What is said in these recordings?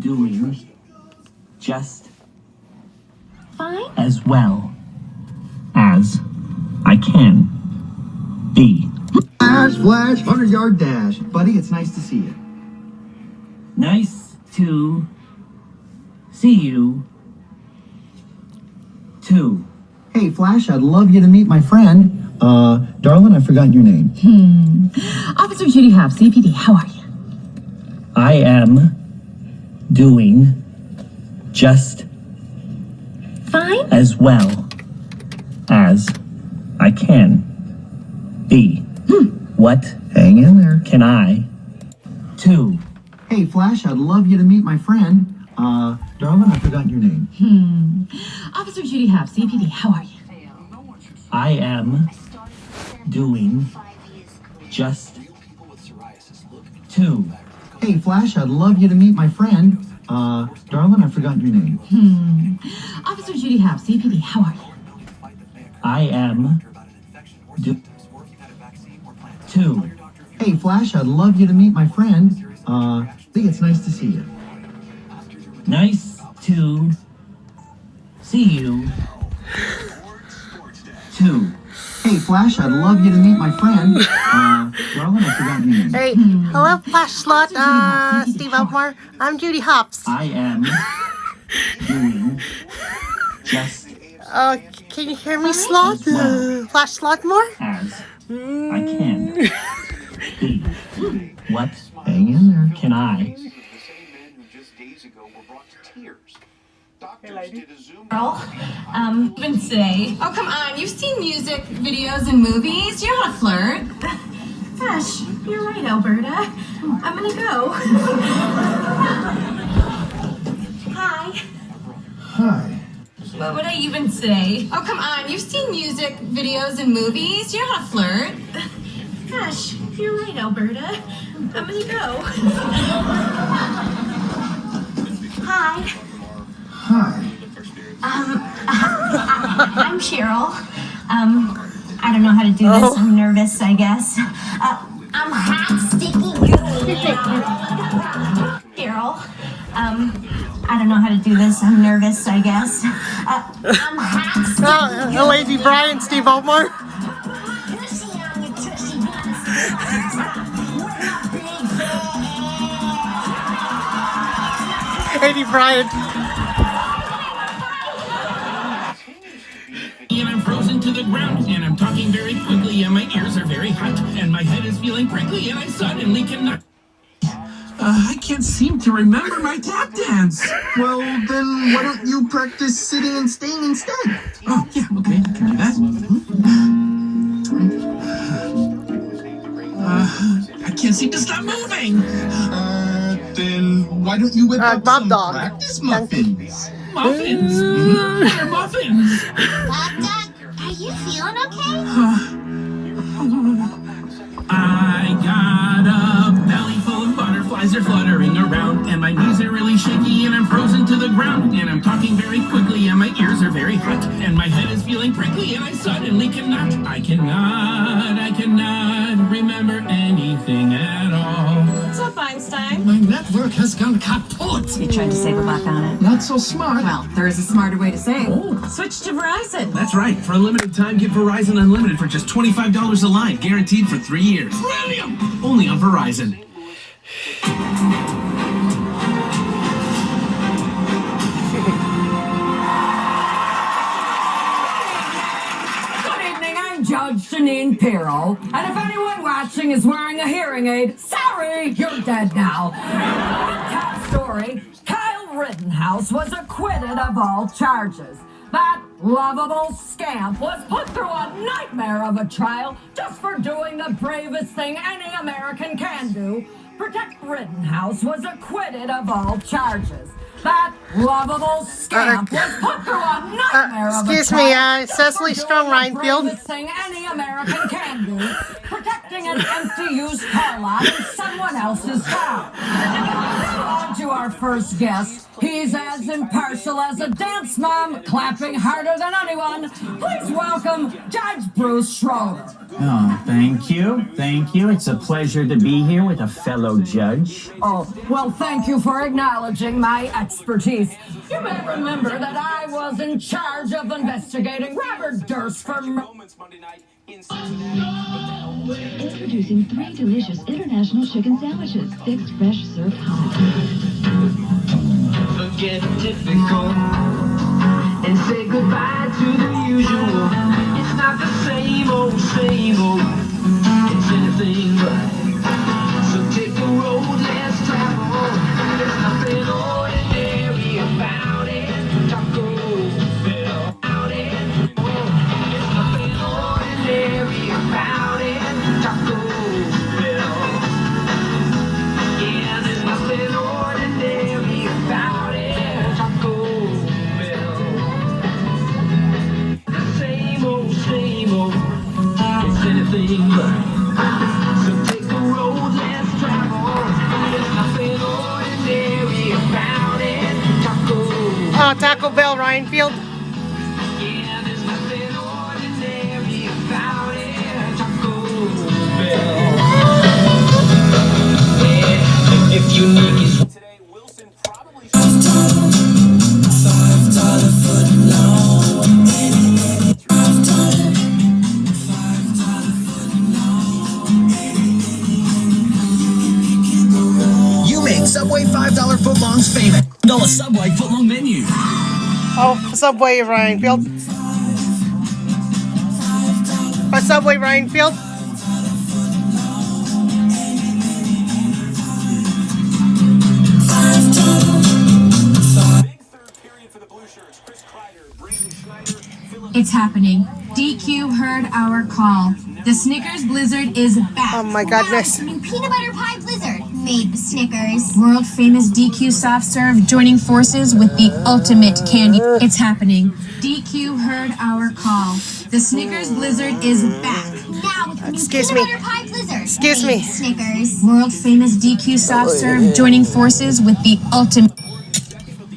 doing just fine as well as I can be. Flash, 100-yard dash. Buddy, it's nice to see you. Nice to see you, too. Hey, Flash, I'd love you to meet my friend. Darling, I've forgotten your name. Officer Judy Hobbs, CPD, how are you? I am doing just Fine as well as I can be. What Hang in there. can I do? Hey, Flash, I'd love you to meet my friend. Darling, I've forgotten your name. Officer Judy Hobbs, CPD, how are you? I am doing just two. Hey, Flash, I'd love you to meet my friend. Darling, I've forgotten your name. Officer Judy Hobbs, CPD, how are you? I am two. Hey, Flash, I'd love you to meet my friend. It's nice to see you. Nice to see you, too. Hey, Flash, I'd love you to meet my friend. Darling, I've forgotten your name. Hey, hello, Flash Sloth, Steve Overmyer. I'm Judy Hobbs. I am doing just Can you hear me, Sloth? Flash Sloth more? as I can be. What Hang in there. can I Even today. Oh, come on. You've seen music videos and movies. You know how to flirt. Gosh, you're right, Alberta. I'm gonna go. Hi. Hi. What would I even say? Oh, come on. You've seen music videos and movies. You know how to flirt. Gosh, you're right, Alberta. I'm gonna go. Hi. Hi. I'm Cheryl. I don't know how to do this. I'm nervous, I guess. I'm hot, sticky, Cheryl. I don't know how to do this. I'm nervous, I guess. I'm hot, sticky, Aidy Bryant, Steve Overmyer. Aidy Bryant. And I'm frozen to the ground, and I'm talking very quickly, and my ears are very hot, and my head is feeling prickly, and I suddenly cannot. I can't seem to remember my tap dance. Well, then why don't you practice sitting and staying instead? Oh, yeah, okay, I can do that. I can't seem to stop moving. Then why don't you whip up Bob some Dog. practice muffins? Muffins? What are muffins? Bob Dog, are you feeling okay? I got a belly full of butterflies are fluttering around, and my knees are really shaky, and I'm frozen to the ground, and I'm talking very quickly, and my ears are very hot, and my head is feeling prickly, and I suddenly cannot remember anything at all. What's up, Einstein? My network has gone kaput. You tried to save a buck on it. Not so smart. Well, there is a smarter way to save. Switch to Verizon. That's right. For a limited time, get Verizon Unlimited for just $25 a line, guaranteed for 3 years. Brilliant! Only on Verizon. Good evening, I'm Judge Janine Pirro, and if anyone watching is wearing a hearing aid, sorry, you're dead now. Top story, Kyle Rittenhouse was acquitted of all charges. That lovable scamp was put through a nightmare of a trial just for doing the bravest thing any American can do. Protect Rittenhouse was acquitted of all charges. That lovable scamp was put through a nightmare of a Excuse me, trial Cecile for Strong, doing Ryan the Field. bravest thing any American can do, protecting an empty used car lot in someone else's town. On to our first guest. He's as impartial as a dance mom, clapping harder than anyone. Please welcome Judge Bruce Schroeder. Oh, thank you. Thank you. It's a pleasure to be here with a fellow judge. Oh, well, thank you for acknowledging my expertise. You may remember that I was in charge of investigating Robert Durst for Introducing 3 delicious international chicken sandwiches, 6 fresh served hot. Forget typical and say goodbye to the usual. It's not the same old, it's anything but. So take the road less traveled. There's nothing ordinary about it. Taco Bell out it. There's nothing ordinary about it. Taco Bell. Yeah, there's nothing ordinary about it. Taco Bell. The same old, it's anything but. So take the road less traveled. There's nothing ordinary about it. Oh, Taco Bell, Ryan Field. Yeah, there's nothing ordinary about it. Taco Bell. Yeah, if you need is today, Wilson probably $5 foot long. You make Subway $5 footlongs famous. $1 Subway footlong menu. Oh, Subway, Ryan Field. Oh, Subway, Ryan Field. It's happening. DQ heard our call. The Snickers Blizzard is back. Oh my goodness. New peanut butter pie blizzard made with Snickers. World famous DQ soft serve joining forces with the ultimate candy. It's happening. DQ heard our call. The Snickers Blizzard is back. Now with new Excuse peanut me. butter pie blizzard. Excuse made me. with Snickers. World famous DQ soft serve joining forces with the ultimate.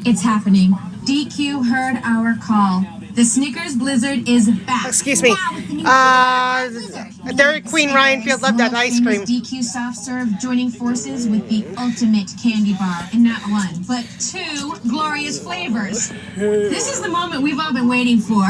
It's happening. DQ heard our call. The Snickers Blizzard is back. Excuse me. Now with the new peanut butter pie blizzard. Dairy Queen, Ryan Field, love that ice cream. DQ soft serve joining forces with the ultimate candy bar. And not one, but 2 glorious flavors. This is the moment we've all been waiting for.